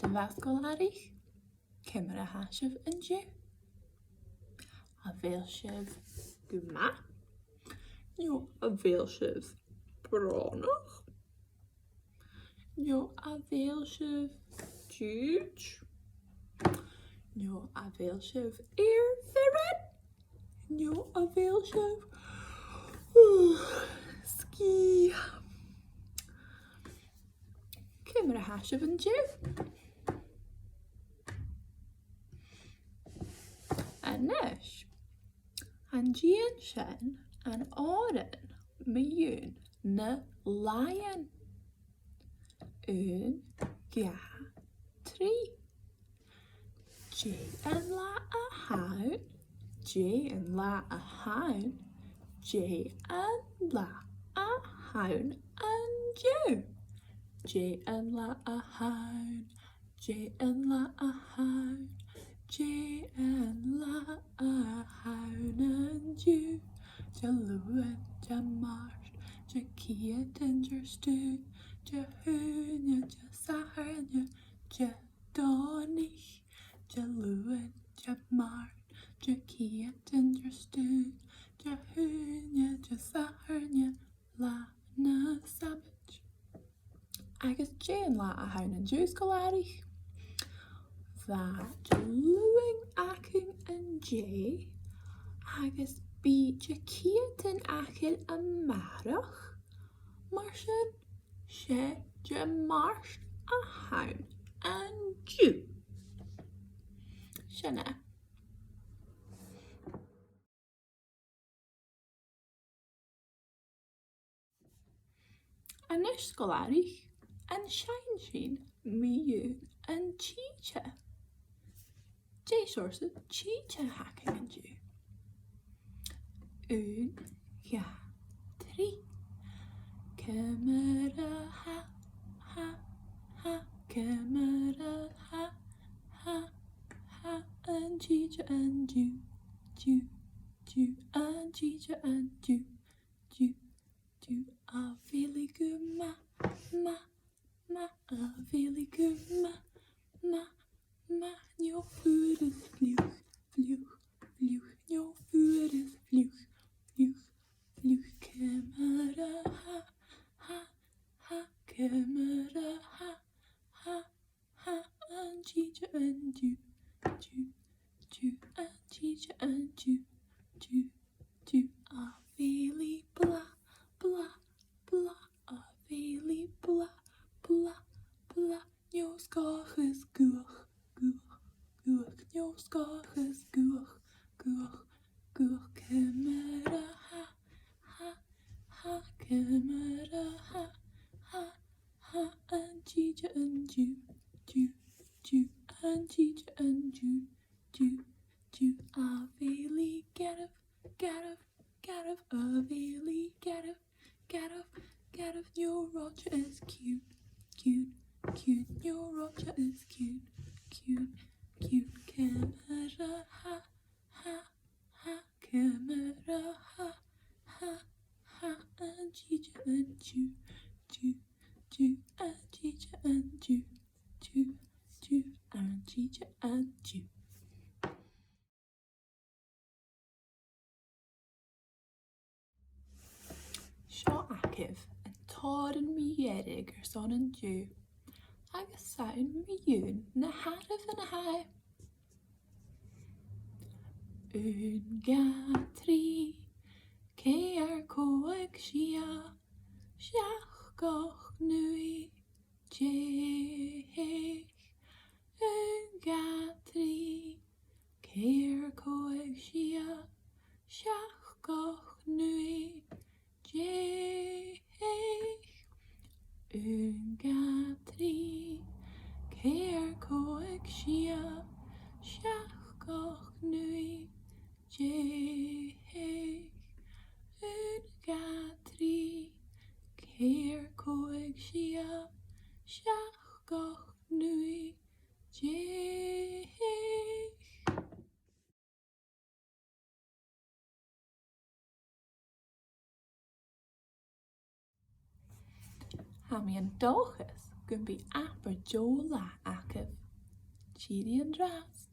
Sgoil-àraich, cymar a hasif yn diw. A fel sif gwma, nio a fel sif bronach, nio a fel sif juj, nio a fel sif firred, nio a fel sif ski. Cymar a hasif yn diw. Anish, an gian shen an oren miyun na lion. Ga, tri. J and la a haun, J and la a haun, J and la a haun and Jew. J and la a haun, J and la a haun, J and la a haun and Jew. Jaluan, Jamart, Jakiat and Jerstoon, Jahunya, Jasahanya, Jadonich, Jaluan, Jamart, Jakiat and Jerstoon, Jahunya, Jasahanya, La na Sabach. Agus J and la a haun and Jew Sgoil-àraich. Va Jaluing acing and J, agus be Jakiat and acil a marach, Martian, she Jamart a haun and Jew. Shanna. Anish Sgoil-àraich, and shine miyun and chicha. J source of chicha hacking and Jew. Ga, tri. Camera ha, camera ha, and chicha and Jew, and chicha and Jew. A really good ma, a really good ma, your food is fluch, your food is fluch, camera ha, camera ha, and chicha and Jew, and chicha and Jew, a really blah, a really blah, your skach is guach, your skach is guach, camera ha, camera ha, and chicha and Jew, and chicha and Jew, a really get of, a really get of, your Roger is cute, your Roger is cute, camera ha, camera ha, and chicha and Jew, and chicha and Jew, and chicha and Jew. Seo acif yn tor yn mierig son yn Jew, agus sain miyun na haraf yn a hai. Ga, tri. Ceir coig sia, siach goch nui, Jeich. Ga, tri. Ceir coig sia, siach goch nui, Jeich. Ga, tri. Ceir coig sia, siach goch nui, Jeich. Ga, tri. Ceir coig sia, siach goch nui, Jeich. Ha mi yn dolchus gyn bi Bhideo Làitheil acif. Siad an dras.